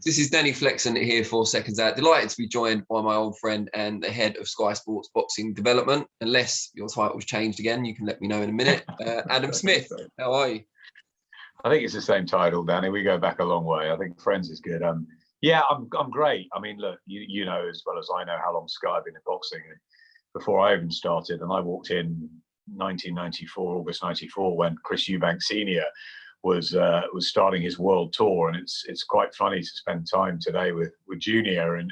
This is Danny Flexon here for Seconds Out. Delighted to be joined by my old friend and the head of Sky Sports Boxing Development. Unless your title's changed again, you can let me know in a minute. Adam Smith, how are you? I think it's the same title, Danny. We go back a long way. I think Friends is good. Yeah, I'm great. I mean, look, you know as well as I know how long Sky have been in boxing. Before I even started, and I walked in 1994, August '94, when Chris Eubank Senior was starting his world tour, and it's quite funny to spend time today with Junior and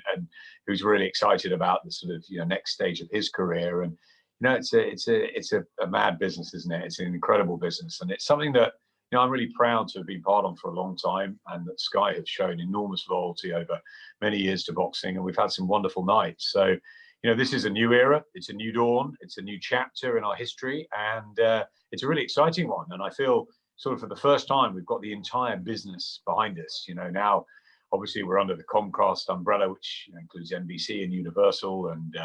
who's really excited about the sort of next stage of his career. And it's a mad business, isn't it? It's an incredible business, and it's something that I'm really proud to have been part of for a long time, and that Sky have shown enormous loyalty over many years to boxing, and we've had some wonderful nights. So this is a new era, it's a new dawn, it's a new chapter in our history, and it's a really exciting one. And I feel sort of for the first time, we've got the entire business behind us. Now, obviously, we're under the Comcast umbrella, which includes NBC and Universal, and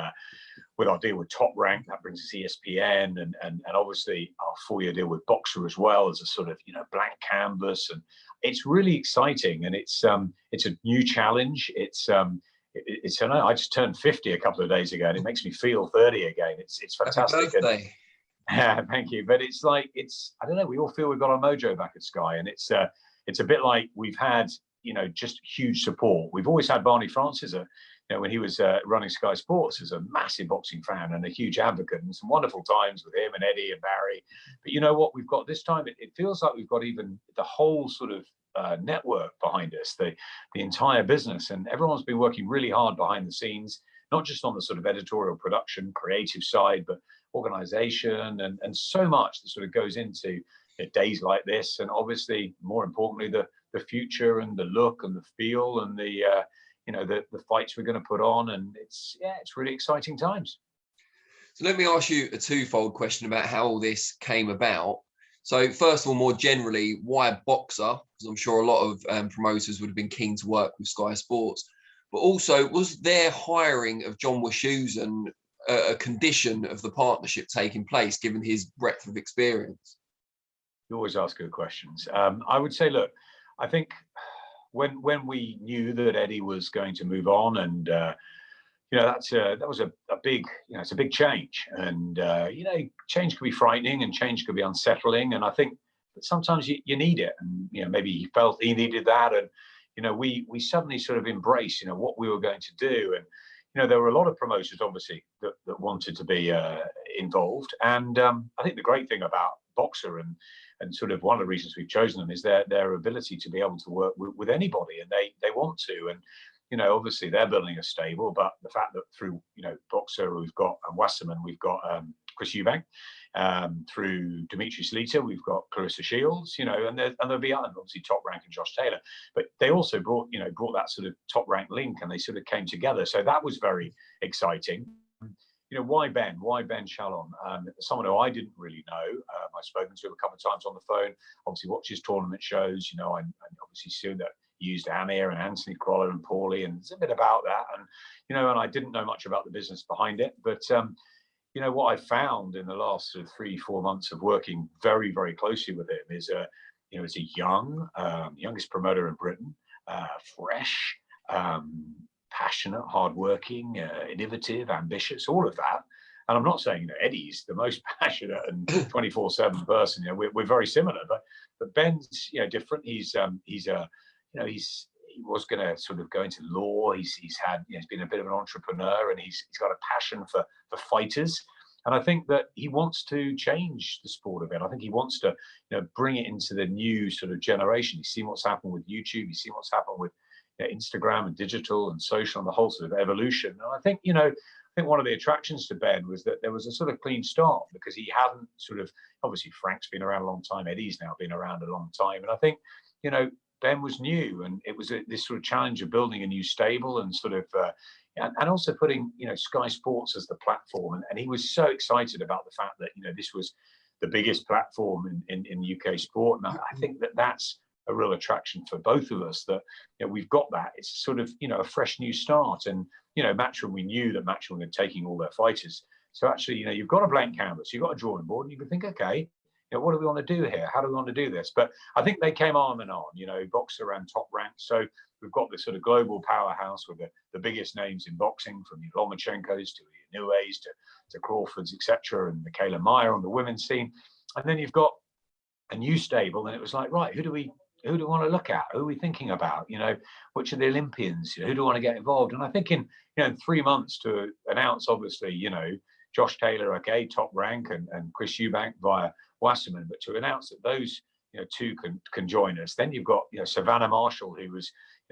with our deal with Top Rank, that brings us ESPN, and obviously our 4-year deal with Boxer as well as a sort of blank canvas, and it's really exciting, and it's a new challenge. I know I just turned 50 a couple of days ago, and it makes me feel 30 again. It's fantastic. Happy birthday. Yeah, thank you. But it's like, I don't know, we all feel we've got our mojo back at Sky, and it's a bit like we've had, just huge support. We've always had Barney Francis, when he was running Sky Sports, as a massive boxing fan and a huge advocate, and some wonderful times with him and Eddie and Barry. But you know what we've got this time? It feels like we've got even the whole sort of network behind us, the entire business, and everyone's been working really hard behind the scenes, not just on the sort of editorial production, creative side, but organization and so much that sort of goes into days like this, and obviously more importantly the future and the look and the feel and the fights we're going to put on, and it's really exciting times. So let me ask you a twofold question about how all this came about. So first of all, more generally, why Boxer? Because I'm sure a lot of promoters would have been keen to work with Sky Sports, but also was their hiring of John Wischhusen a condition of the partnership taking place, given his breadth of experience? You always ask good questions. I would say, look, I think when we knew that Eddie was going to move on, and that was a big, it's a big change, and change can be frightening and change can be unsettling, and I think that sometimes you need it, and maybe he felt he needed that, and we suddenly sort of embraced what we were going to do, and there were a lot of promoters obviously that wanted to be involved, and I think the great thing about Boxer and sort of one of the reasons we've chosen them is their ability to be able to work with anybody, and they want to, and obviously they're building a stable, but the fact that through Boxer we've got Wasserman, we've got Chris Eubank, through Dimitri Slita we've got Clarissa Shields, and there'll be obviously Top Rank and Josh Taylor, but they also brought that sort of Top Rank link, and they sort of came together, so that was very exciting. Why Ben? Why Ben Shalom? Someone who I didn't really know. I've spoken to him a couple of times on the phone. Obviously, watch his tournament shows. I obviously see that he used Amir and Anthony Crawler and Paulie, and there's a bit about that. And and I didn't know much about the business behind it. But what I found in the last sort of 3-4 months of working very, very closely with him is it's a youngest promoter in Britain, fresh. Passionate, hardworking, innovative, ambitious, all of that. And I'm not saying Eddie's the most passionate and 24/7 person. We're very similar, but Ben's different. He was going to sort of go into law. He's had he's been a bit of an entrepreneur, and he's got a passion for fighters. And I think that he wants to change the sport a bit. I think he wants to bring it into the new sort of generation. He's seen what's happened with YouTube. He's seen what's happened with Instagram and digital and social and the whole sort of evolution. And I think, one of the attractions to Ben was that there was a sort of clean start, because he hadn't sort of, obviously Frank's been around a long time, Eddie's now been around a long time. And I think, Ben was new, and it was this sort of challenge of building a new stable and sort of, and also putting, Sky Sports as the platform. And he was so excited about the fact that, this was the biggest platform in UK sport. And I think that that's a real attraction for both of us, that we've got that. It's sort of a fresh new start, and Matchroom, we knew that Matchroom were taking all their fighters, so actually you've got a blank canvas, you've got a drawing board, and you can think, okay, what do we want to do here, how do we want to do this? But I think they came arm in arm, Boxer and Top Rank, so we've got this sort of global powerhouse with the biggest names in boxing, from your Lomachenko's to your Inoue to Crawford's, etc., and Michaela Meyer on the women's scene. And then you've got a new stable, and it was like, right, who do we want to look at? Who are we thinking about? Which are the Olympians? Who do we want to get involved? And I think in 3 months to announce, obviously, Josh Taylor, okay, top rank, and Chris Eubank via Wasserman, but to announce that those two can join us. Then you've got Savannah Marshall, who was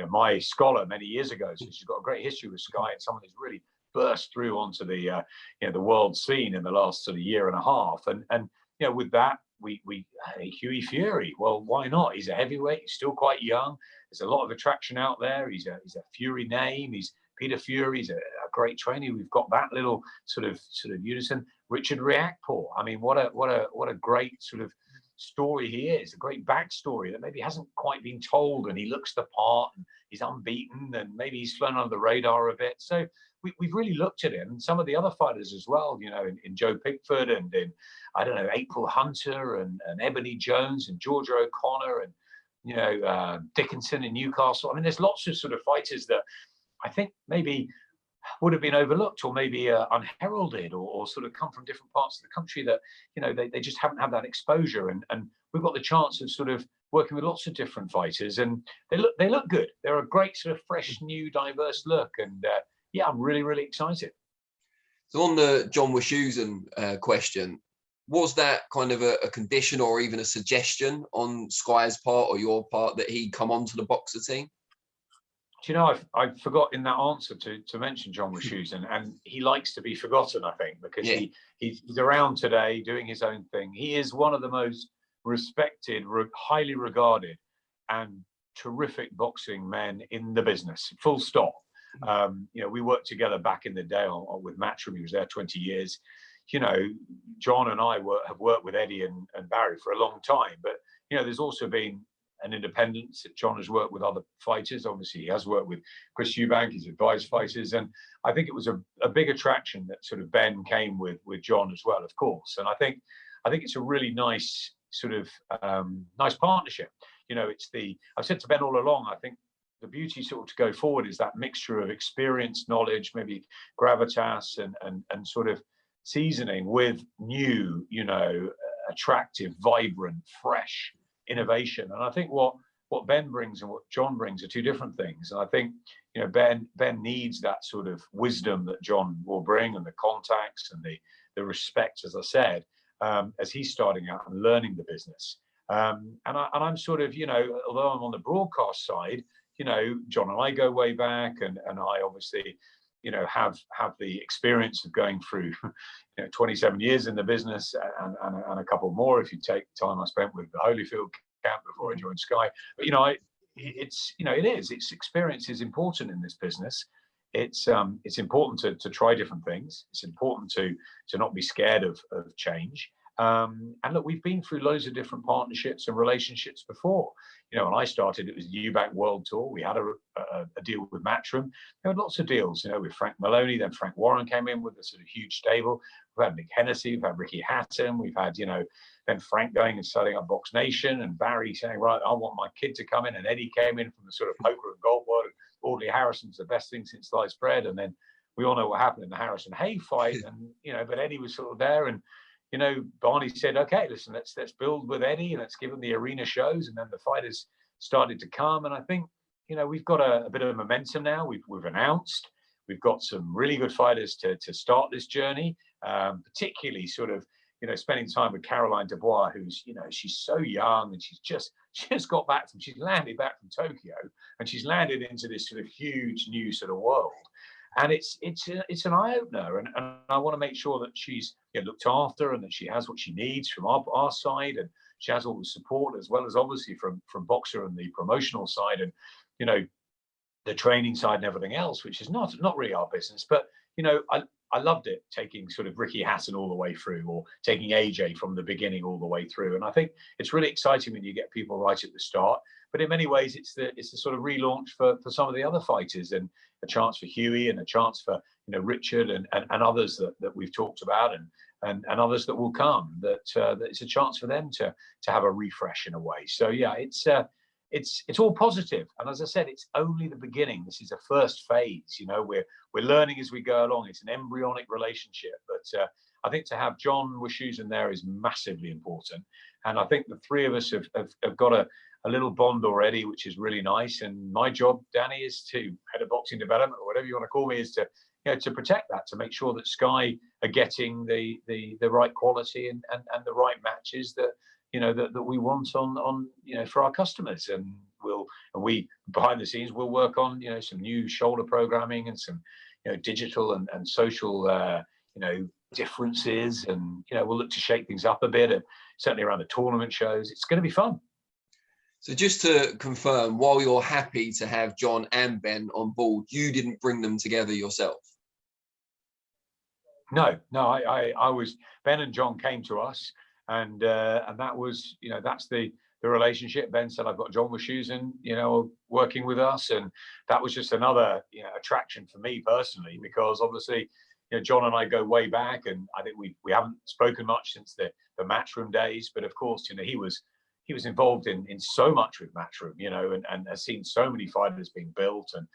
my scholar many years ago, so she's got a great history with Sky, and someone who's really burst through onto the the world scene in the last sort of year and a half. And with that, we Hughie Fury. Well, why not? He's a heavyweight. He's still quite young. There's a lot of attraction out there. He's a Fury name. He's Peter Fury. He's a great trainer. We've got that little sort of unison. Richard Riakporhe. I mean, what a great sort of story he is. A great backstory that maybe hasn't quite been told. And he looks the part. And he's unbeaten. And maybe he's flown under the radar a bit. So we've really looked at him, and some of the other fighters as well, in Joe Pickford and in, I don't know, April Hunter and Ebony Jones and Georgia O'Connor and, Dickinson in Newcastle. I mean, there's lots of sort of fighters that I think maybe would have been overlooked or maybe unheralded or sort of come from different parts of the country that, they just haven't had that exposure. And we've got the chance of sort of working with lots of different fighters, and they look good. They're a great sort of fresh, new, diverse look. And, yeah, I'm really, really excited. So on the John Wischhusen question, was that kind of a condition or even a suggestion on Sky's part or your part that he come onto the boxer team? Do you know, I forgot in that answer to mention John Wischhusen, and he likes to be forgotten, I think, because he's around today doing his own thing. He is one of the most respected, highly regarded, and terrific boxing men in the business, full stop. We worked together back in the day with Matchroom. He was there 20 years. John and I have worked with Eddie and Barry for a long time, but there's also been an independence that John has worked with other fighters. Obviously, he has worked with Chris Eubank. He's advised fighters, and I think it was a big attraction that sort of Ben came with John as well, of course. And I think it's a really nice sort of nice partnership. I've said to Ben all along, I think the beauty sort of to go forward is that mixture of experience, knowledge, maybe gravitas and sort of seasoning with new, attractive, vibrant, fresh innovation. And I think what Ben brings and what John brings are two different things. And I think, Ben needs that sort of wisdom that John will bring, and the contacts and the respect, as I said, as he's starting out and learning the business. And I'm sort of, although I'm on the broadcast side, John and I go way back, and I obviously, have the experience of going through, 27 years in the business and a couple more if you take time I spent with the Holyfield camp before I joined Sky. But it's experience is important in this business. It's important to try different things. It's important to not be scared of change. And look, we've been through loads of different partnerships and relationships before. When I started, it was the Eubank World Tour. We had a deal with Matchroom. There were lots of deals, with Frank Maloney. Then Frank Warren came in with a sort of huge stable. We've had Nick Hennessy. We've had Ricky Hatton. We've had, then Frank going and setting up Box Nation, and Barry saying, right, I want my kid to come in. And Eddie came in from the sort of poker and golf world. Audley Harrison's the best thing since sliced bread. And then we all know what happened in the Harrison Hay fight. And, but Eddie was sort of there. And, Barney said, okay, listen, let's build with Eddie and let's give him the arena shows. And then the fighters started to come. And I think, we've got a bit of momentum now. We've announced, we've got some really good fighters to start this journey, particularly sort of, spending time with Caroline Dubois, who's, she's so young and she's just she's landed back from Tokyo, and she's landed into this sort of huge new sort of world. And it's an eye-opener, and I want to make sure that she's looked after and that she has what she needs from our side, and she has all the support, as well as obviously from Boxer and the promotional side, and the training side and everything else, which is not really our business. But I loved it, taking sort of Ricky Hatton all the way through, or taking AJ from the beginning all the way through. And I think it's really exciting when you get people right at the start. But in many ways, it's the sort of relaunch for some of the other fighters, and a chance for Hughie, and a chance for Richard and others that we've talked about, and others that will come. That it's a chance for them to have a refresh in a way. So yeah, it's all positive. And as I said, it's only the beginning. This is a first phase. You know, we're learning as we go along. It's an embryonic relationship, but I think to have John Wischhusen there is massively important. And I think the three of us have got a little bond already, which is really nice. And my job, Danny, is to head of boxing development, or whatever you want to call me, is to, you know, to protect that, to make sure that Sky are getting the right quality and the right matches that, you know, that we want on you know, for our customers. And we behind the scenes we'll work on, you know, some new shoulder programming and some, you know, digital and social you know, differences, and, you know, we'll look to shake things up a bit, certainly around the tournament shows. It's going to be fun. So just to confirm, while you're happy to have John and Ben on board, you didn't bring them together yourself? No, I was, Ben and John came to us, and that was, you know, that's the relationship. Ben said, I've got John Wischhusen, you know, working with us, and that was just another, you know, attraction for me personally, because obviously, you know, John and I go way back, and I think we haven't spoken much since the Matchroom days, but of course, you know, he was involved in so much with Matchroom, you know, and has seen so many fighters being built, and,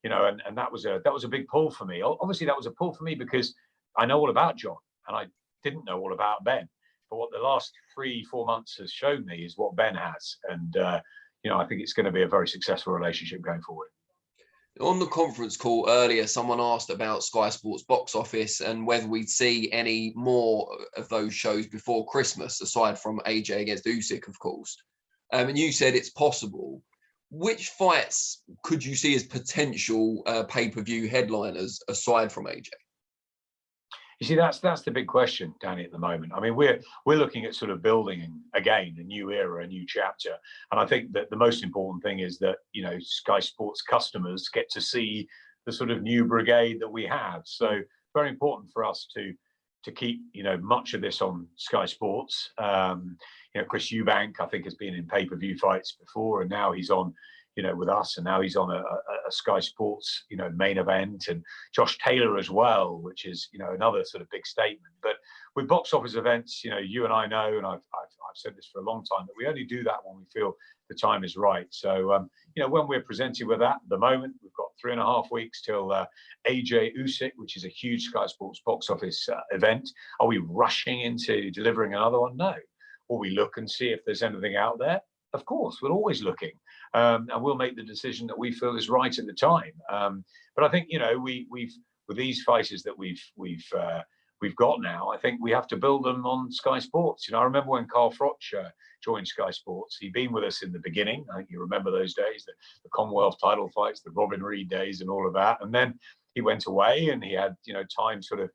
you know, and that was a big pull for me. Obviously, that was a pull for me because I know all about John, and I didn't know all about Ben. But what the last 3-4 months has shown me is what Ben has, and you know, I think it's going to be a very successful relationship going forward. On the conference call earlier, someone asked about Sky Sports Box Office and whether we'd see any more of those shows before Christmas, aside from AJ against Usyk, of course. And you said it's possible. Which fights could you see as potential pay-per-view headliners aside from AJ? You see, that's the big question, Danny, at the moment. I mean, we're looking at sort of building again a new era, a new chapter, and I think that the most important thing is that, you know, Sky Sports customers get to see the sort of new brigade that we have. So very important for us to keep, you know, much of this on Sky Sports. You know, Chris Eubank, I think, has been in pay-per-view fights before, and now he's on, you know, with us, and now he's on a Sky Sports, you know, main event, and Josh Taylor as well, which is, you know, another sort of big statement. But with box office events, you know, you and I know, and I've said this for a long time, that we only do that when we feel the time is right. So, you know, when we're presented with that, at the moment, we've got 3.5 weeks till AJ Usyk, which is a huge Sky Sports box office event. Are we rushing into delivering another one? No. Will we look and see if there's anything out there? Of course, we're always looking, and we'll make the decision that we feel is right at the time. But I think, you know, we've with these fighters that we've got now, I think we have to build them on Sky Sports. You know, I remember when Carl Froch joined Sky Sports. He'd been with us in the beginning. I think you remember those days, the Commonwealth title fights, the Robin Reed days, and all of that. And then he went away, and he had, you know, time sort of,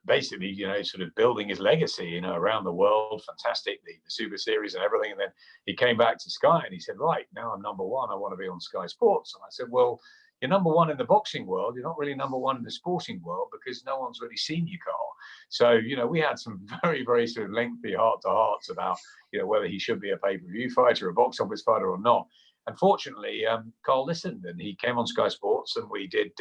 basically, you know, sort of building his legacy, you know, around the world. Fantastic, the Super Series and everything. And then he came back to Sky, and he said, right, now I'm number one, I want to be on Sky Sports. And I said, well, you're number one in the boxing world, you're not really number one in the sporting world, because no one's really seen you, Carl. So, you know, we had some very, very sort of lengthy heart-to-hearts about, you know, whether he should be a pay-per-view fighter, a box office fighter or not. Unfortunately, Carl listened, and he came on Sky Sports, and we did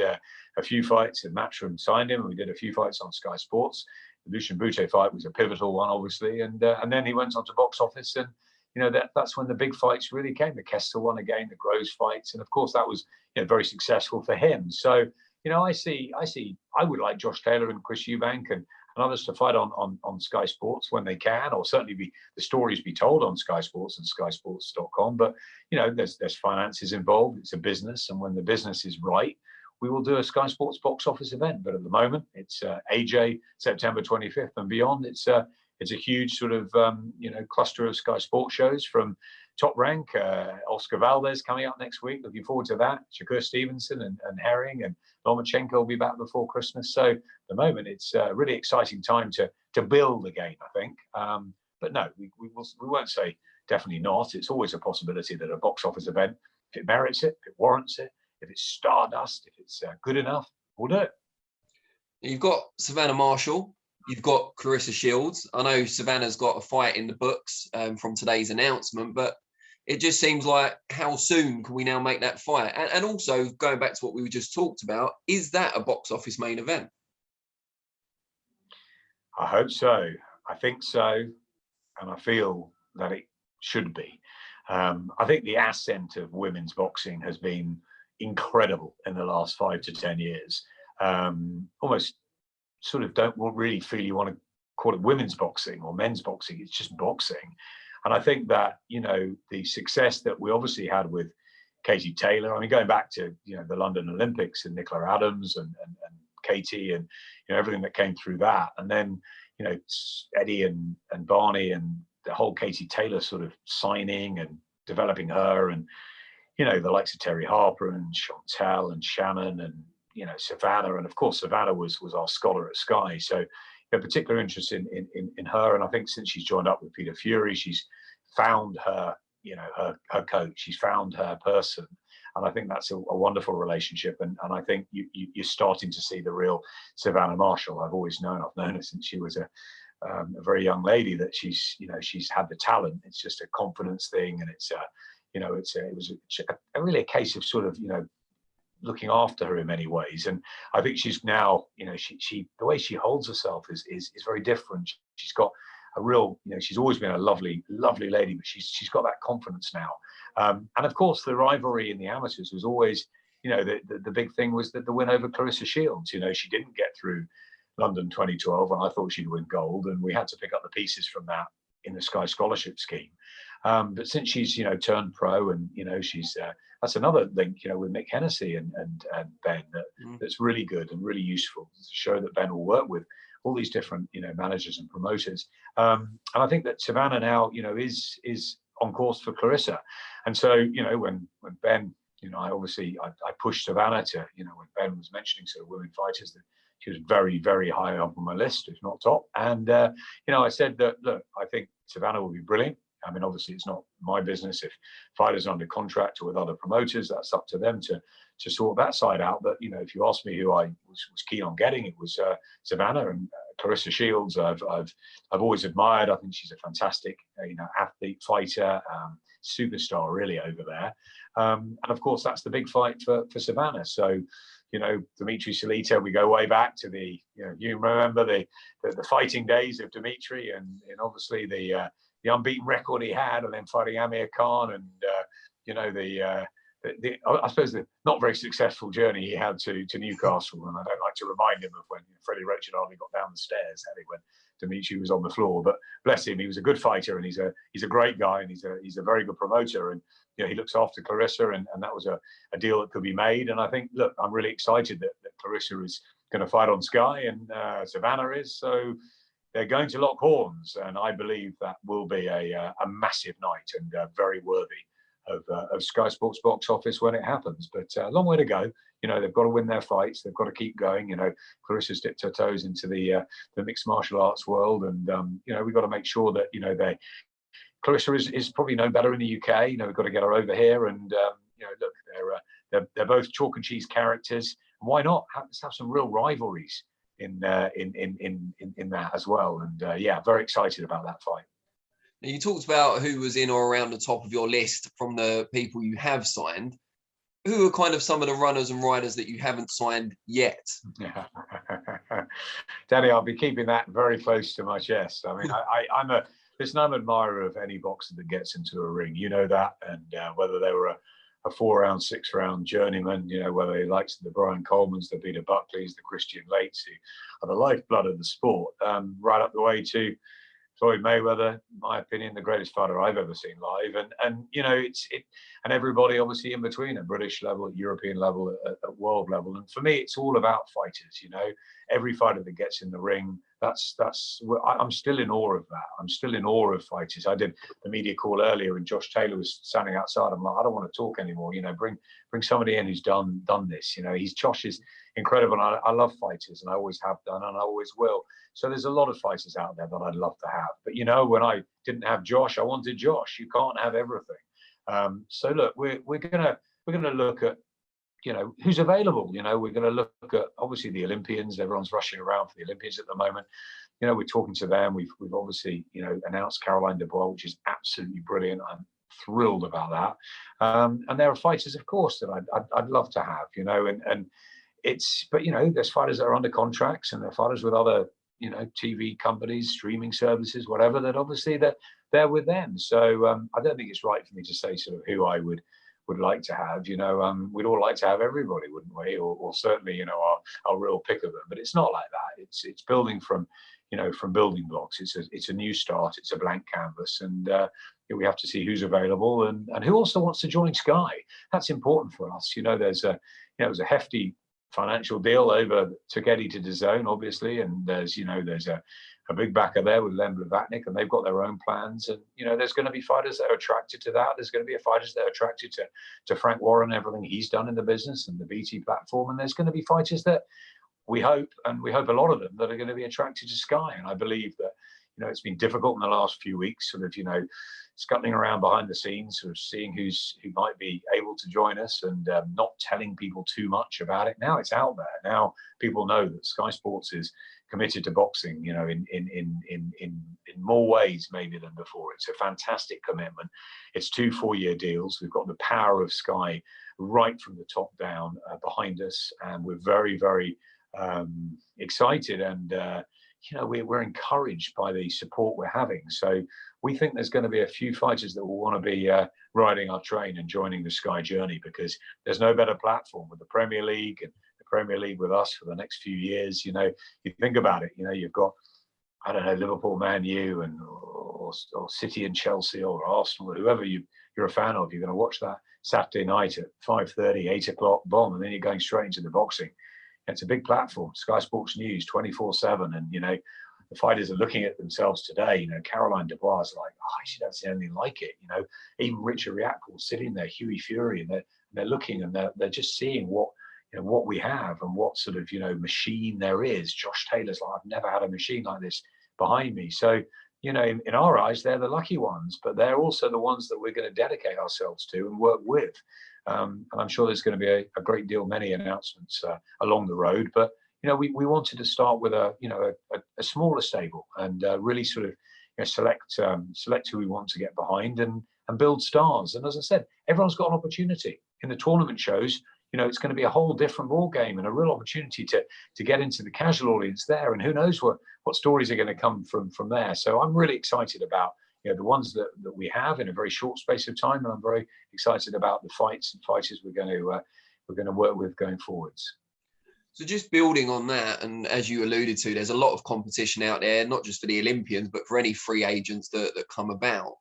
a few fights, and Matchroom signed him, and we did a few fights on Sky Sports. The Lucian Bute fight was a pivotal one, obviously, and then he went on to Box Office, and, you know, that's when the big fights really came. The Kessler one again, the Groves fights, and of course that was, you know, very successful for him. So, you know, I would like Josh Taylor and Chris Eubank and others to fight on Sky Sports when they can, or certainly the stories be told on Sky Sports and skysports.com. But, you know, there's finances involved. It's a business, and when the business is right, we will do a Sky Sports box office event. But at the moment, it's AJ September 25th and beyond. It's a huge sort of you know, cluster of Sky Sports shows from Top Rank. Oscar Valdez coming up next week. Looking forward to that. Shakur Stevenson and Herring and Lomachenko will be back before Christmas. So at the moment, it's a really exciting time to build again, I think. But no, we won't say definitely not. It's always a possibility that a box office event, if it merits it, if it warrants it, if it's stardust, if it's good enough, we'll do it. You've got Savannah Marshall. You've got Clarissa Shields. I know Savannah's got a fight in the books from today's announcement, but it just seems like, how soon can we now make that fight? And also, going back to what we just talked about, is that a box office main event? I hope so. I think so. And I feel that it should be. I think the ascent of women's boxing has been incredible in the last 5 to 10 years. Almost sort of don't really feel you want to call it women's boxing or men's boxing. It's just boxing. And I think that, you know, the success that we obviously had with Katie Taylor, I mean, going back to, you know, the London Olympics and Nicola Adams and Katie and, you know, everything that came through that. And then, you know, Eddie and Barney and the whole Katie Taylor sort of signing and developing her, and, you know, the likes of Terry Harper and Chantel and Shannon and, you know, Savannah. And of course, Savannah was our scholar at Sky. So a particular interest in her. And I think since she's joined up with Peter Fury, she's found her, you know, her coach, she's found her person. And I think that's a wonderful relationship. And I think you're starting to see the real Savannah Marshall. I've known her since she was a very young lady, that she's, you know, she's had the talent. It's just a confidence thing. And it's, you know, it was really a case of sort of, you know, looking after her in many ways. And I think she's now, you know, she the way she holds herself is very different. She's got a real, you know, she's always been a lovely lady, but she's got that confidence now. And of course, the rivalry in the amateurs was always, you know, the big thing was that the win over Clarissa Shields. You know, she didn't get through London 2012, and I thought she'd win gold, and we had to pick up the pieces from that in the Sky Scholarship scheme. But since she's, you know, turned pro, and, you know, she's that's another link, you know, with Mick Hennessy and Ben that's really good and really useful to show that Ben will work with all these different, you know, managers and promoters. And I think that Savannah now, you know, is on course for Clarissa. And so, you know, when Ben, you know, I pushed Savannah to, you know, when Ben was mentioning sort of women fighters, that she was very, very high up on my list, if not top. And, you know, I said that, look, I think Savannah will be brilliant. I mean, obviously, it's not my business. If fighters are under contract or with other promoters, that's up to them to sort that side out. But, you know, if you ask me who I was keen on getting, it was Savannah. And Clarissa Shields, I've always admired. I think she's a fantastic, you know, athlete, fighter, superstar really over there. And of course, that's the big fight for Savannah. So, you know, Dimitri Salita, we go way back to the, you know, you remember the fighting days of Dimitri, and obviously the unbeaten record he had, and then fighting Amir Khan, and you know, I suppose the not very successful journey he had to Newcastle. And I don't like to remind him of when Freddie Richard hardly got down the stairs, had he, when Dimitri was on the floor. But bless him, he was a good fighter, and he's a great guy, and he's a very good promoter. And, you know, he looks after Clarissa, and that was a deal that could be made. And I think, look, I'm really excited that Clarissa is going to fight on Sky, and Savannah is. So they're going to lock horns, and I believe that will be a massive night, and very worthy of Sky Sports box office when it happens. But a long way to go. You know, they've got to win their fights. They've got to keep going. You know, Clarissa's dipped her toes into the mixed martial arts world, and you know, we've got to make sure that, you know, Clarissa is probably known better in the UK. You know, we've got to get her over here, and you know, look, they're both chalk and cheese characters. Why not? Let's have some real rivalries in that as well. And yeah, very excited about that fight. Now, you talked about who was in or around the top of your list from the people you have signed. Who are kind of some of the runners and riders that you haven't signed yet? Yeah. Danny, I'll be keeping that very close to my chest. I mean, I'm an admirer of any boxer that gets into a ring. You know that, and whether they were a 4-round, 6-round journeyman, you know, whether he likes the Brian Colemans, the Peter Buckleys, the Christian Lates, who are the lifeblood of the sport, right up the way to Floyd Mayweather, in my opinion, the greatest fighter I've ever seen live, and you know, and everybody obviously in between, at British level, at European level, at world level. And for me, it's all about fighters. You know, every fighter that gets in the ring, I'm still in awe of that. I'm still in awe of fighters. I did the media call earlier, and Josh Taylor was standing outside. I'm like, I don't want to talk anymore. You know, bring somebody in who's done this. You know, Josh is incredible. And I love fighters, and I always have done, and I always will. So there's a lot of fighters out there that I'd love to have. But, you know, when I didn't have Josh, I wanted Josh. You can't have everything. So look, we're gonna look at, you know, who's available. You know, we're going to look at obviously the Olympians. Everyone's rushing around for the Olympians at the moment. You know, we're talking to them. We've obviously, you know, announced Caroline Dubois, which is absolutely brilliant. I'm thrilled about that. And there are fighters, of course, that I'd love to have. You know, and it's, but you know, there's fighters that are under contracts, and there are fighters with other, TV companies, streaming services, whatever, that obviously they're with them. So I don't think it's right for me to say sort of who I would like to have. We'd all like to have everybody, wouldn't we? Or certainly, our real pick of them. But it's not like that. It's building from building blocks. It's a new start. It's a blank canvas, and we have to see who's available and who also wants to join Sky. That's important for us. There's a hefty financial deal over took Eddie to DAZN, obviously, and there's a big backer there with Len Blavatnik, and they've got their own plans. And there's going to be fighters that are attracted to that. There's going to be fighters that are attracted to Frank Warren, everything he's done in the business and the BT platform. And there's going to be fighters that we hope a lot of them that are going to be attracted to Sky. And I believe that it's been difficult in the last few weeks, sort of scuttling around behind the scenes, sort of seeing who might be able to join us, and not telling people too much about it. Now it's out there. Now people know that Sky Sports is committed to boxing, in more ways maybe than before. It's a fantastic commitment. It's 2 4-year deals. We've got the power of Sky right from the top down behind us, and we're very, very excited, and we're encouraged by the support we're having. So we think there's going to be a few fighters that will want to be riding our train and joining the Sky journey, because there's no better platform with the Premier League and the Premier League with us for the next few years. You think about it, you've got, I don't know, Liverpool, Man U, or City and Chelsea, or Arsenal, or whoever you're a fan of. You're going to watch that Saturday night at 5:30, 8 o'clock, bomb, and then you're going straight into the boxing. It's a big platform, Sky Sports News, 24/7, and the fighters are looking at themselves today. Caroline Dubois is like, she doesn't see anything like it. Even Richard Riakporhe sitting there, Hughie Fury, and they're looking, and they're just seeing what we have and what sort of machine there is. Josh Taylor's like, I've never had a machine like this behind me. So in our eyes, they're the lucky ones, but they're also the ones that we're going to dedicate ourselves to and work with. And I'm sure there's going to be a great deal, many announcements along the road. But we wanted to start with a smaller stable, and really sort of select who we want to get behind, and build stars. And as I said, everyone's got an opportunity in the tournament shows. It's going to be a whole different ball game, and a real opportunity to get into the casual audience there. And who knows what stories are going to come from there. So I'm really excited about the ones that we have in a very short space of time, and I'm very excited about the fights and fighters we're going to work with going forwards. So just building on that, and as you alluded to, there's a lot of competition out there, not just for the Olympians, but for any free agents that come about.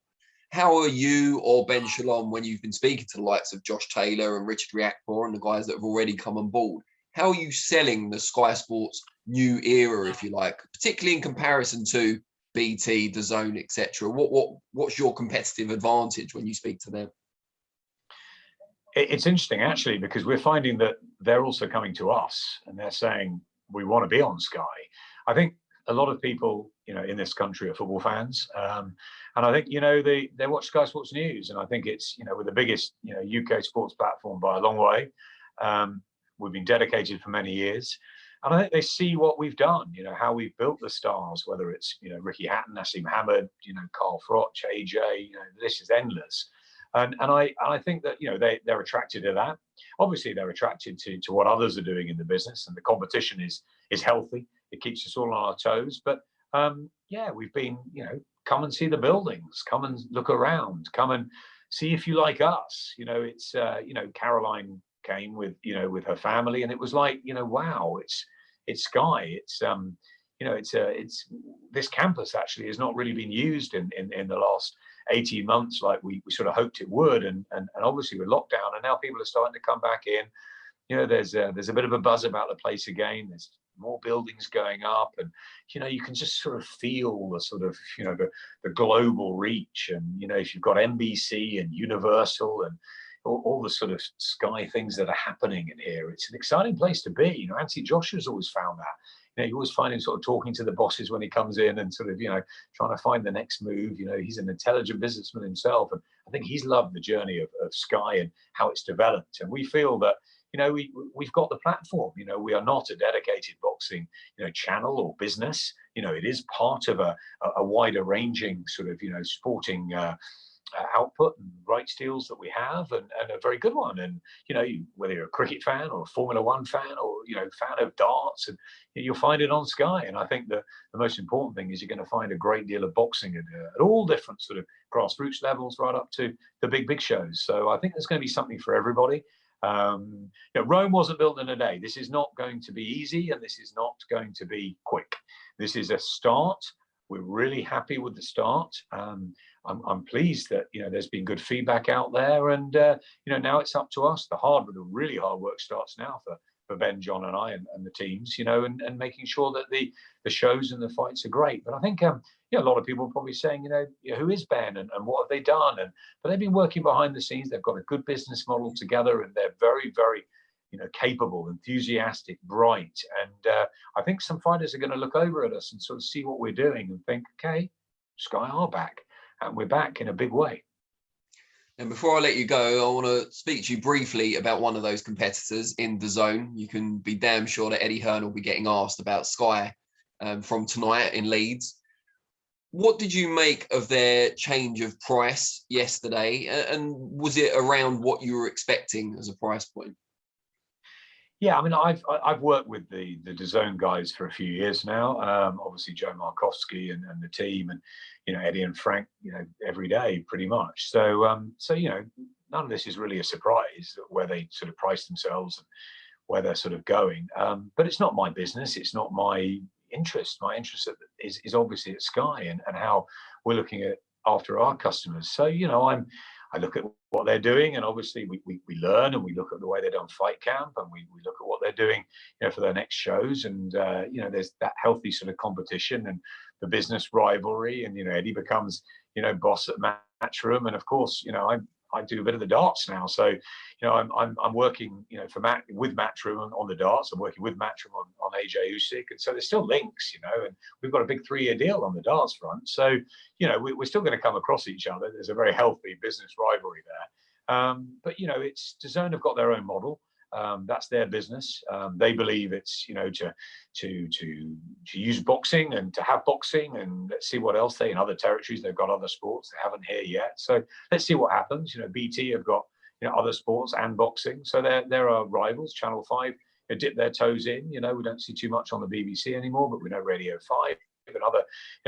How are you or Ben Shalom, when you've been speaking to the likes of Josh Taylor and Richard Riakporhe and the guys that have already come on board, how are you selling the Sky Sports new era, if you like, particularly in comparison to BT, DAZN, etc.? What's your competitive advantage when you speak to them? It's interesting, actually, because we're finding that they're also coming to us, and they're saying, we want to be on Sky. I think a lot of people, in this country are football fans. And I think, they watch Sky Sports News, and I think it's, we're the biggest, UK sports platform by a long way. We've been dedicated for many years. And I think they see what we've done, how we've built the stars, whether it's, Ricky Hatton, Nassim Hamid, Carl Froch, AJ, the list is endless. And I think that, they're attracted to that. Obviously, they're attracted to what others are doing in the business, and the competition is healthy. It keeps us all on our toes. But we've been, come and see the buildings, come and look around, come and see if you like us. It's, Caroline came with her family, and it was like, wow, it's Sky. It's this campus actually has not really been used in the last 18 months like we sort of hoped it would, and obviously with lockdown, and now people are starting to come back in. There's a bit of a buzz about the place again. There's more buildings going up, and you can just sort of feel the sort of the global reach. And if you've got NBC and Universal and all the sort of Sky things that are happening in here, it's an exciting place to be. Anthony Joshua's always found that. You always find him sort of talking to the bosses when he comes in, and sort of trying to find the next move. He's an intelligent businessman himself, and I think he's loved the journey of Sky and how it's developed. And we feel that we've got the platform. We are not a dedicated boxing channel or business. It is part of a wider ranging sort of sporting output and rights deals that we have, and a very good one. And whether you're a cricket fan or a Formula One fan, or fan of darts, and you'll find it on Sky. And I think that the most important thing is you're going to find a great deal of boxing at all different sort of grassroots levels, right up to the big shows. So I think there's going to be something for everybody. Rome wasn't built in a day. This is not going to be easy, and this is not going to be quick. This is a start. We're really happy with the start. I'm pleased that there's been good feedback out there, and now it's up to us. The really hard work starts now for Ben, John, and I, and the teams, and making sure that the shows and the fights are great. But I think a lot of people are probably saying, who is Ben, and what have they done? But they've been working behind the scenes. They've got a good business model together, and they're very, very capable, enthusiastic, bright. And I think some fighters are going to look over at us and sort of see what we're doing and think, okay, Sky are back, and we're back in a big way. And before I let you go, I want to speak to you briefly about one of those competitors in DAZN. You can be damn sure that Eddie Hearn will be getting asked about Sky from tonight in Leeds. What did you make of their change of price yesterday? And was it around what you were expecting as a price point? Yeah, I mean, I've worked with the DAZN guys for a few years now. Obviously, Joe Markowski and the team, and Eddie and Frank, every day pretty much. So none of this is really a surprise where they sort of price themselves and where they're sort of going. But it's not my business. It's not my interest. My interest is obviously at Sky and how we're looking at after our customers. So I look at what they're doing, and obviously we learn, and we look at the way they're done fight camp, and we look at what they're doing, for their next shows. And there's that healthy sort of competition and the business rivalry, and Eddie becomes boss at Matchroom, and of course I do a bit of the darts now. So I'm working with Matchroom on the darts. I'm working with Matchroom on AJ Usyk, and so there's still links, and we've got a big 3-year deal on the darts front. So we're still going to come across each other. There's a very healthy business rivalry there. But it's DAZN have got their own model. That's their business. They believe it's to use boxing and to have boxing, and let's see what else in other territories. They've got other sports they haven't here yet. So let's see what happens. BT have got other sports and boxing. So there are rivals. Channel 5 dip their toes in. We don't see too much on the BBC anymore, but we know Radio 5 and other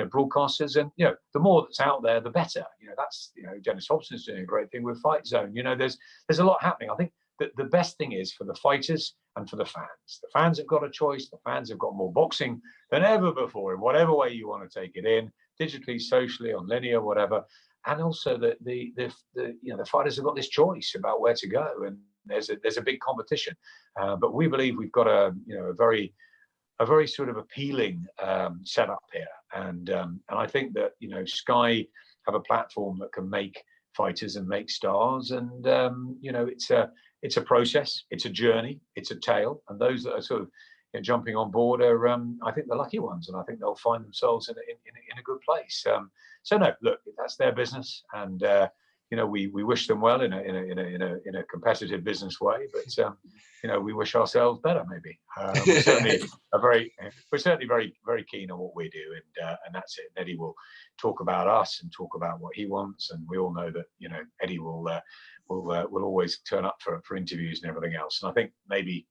broadcasters, and the more that's out there, the better. That's Dennis Hobson's doing a great thing with Fight Zone. There's a lot happening. I think the best thing is for the fighters and for the fans. The fans have got a choice. The fans have got more boxing than ever before, in whatever way you want to take it in, digitally, socially, on linear, whatever. And also the fighters have got this choice about where to go, and there's a big competition. But we believe we've got a very sort of appealing setup here, and I think that Sky have a platform that can make fighters and make stars, and it's a process, it's a journey, it's a tale, and those that are sort of jumping on board are I think the lucky ones, and I think they'll find themselves in a good place. So no, look, that's their business, and we wish them well in a competitive business way, but we wish ourselves better maybe. We're certainly very, very keen on what we do, and that's it. Eddie will talk about us and talk about what he wants, and we all know that Eddie will always turn up for interviews and everything else. And I think maybe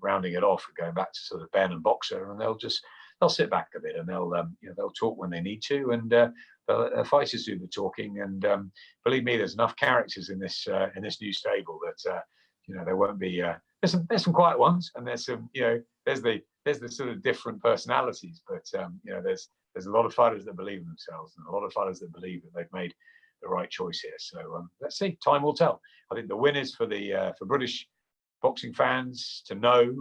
rounding it off and going back to sort of Ben and Boxer, and they'll sit back a bit, and they'll talk when they need to, and the fighters do the talking. And believe me, there's enough characters in this new stable that there won't be. There's some quiet ones, and there's some there's the sort of different personalities, but there's a lot of fighters that believe in themselves, and a lot of fighters that believe that they've made the right choice here. So let's see. Time will tell. I think the win is for British boxing fans to know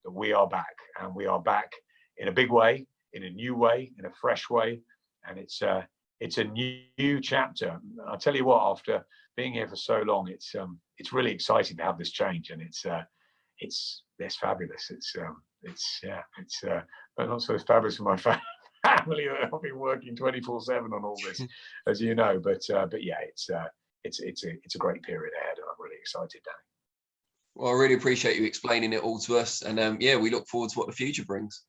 that we are back, and we are back in a big way, in a new way, in a fresh way, and it's a new chapter. I'll tell you what, after being here for so long, it's really exciting to have this change, and it's fabulous. It's but not so fabulous for my family that I've been working 24/7 on all this, as you know. But yeah, it's a great period ahead, and I'm really excited, Danny. Well, I really appreciate you explaining it all to us, and we look forward to what the future brings.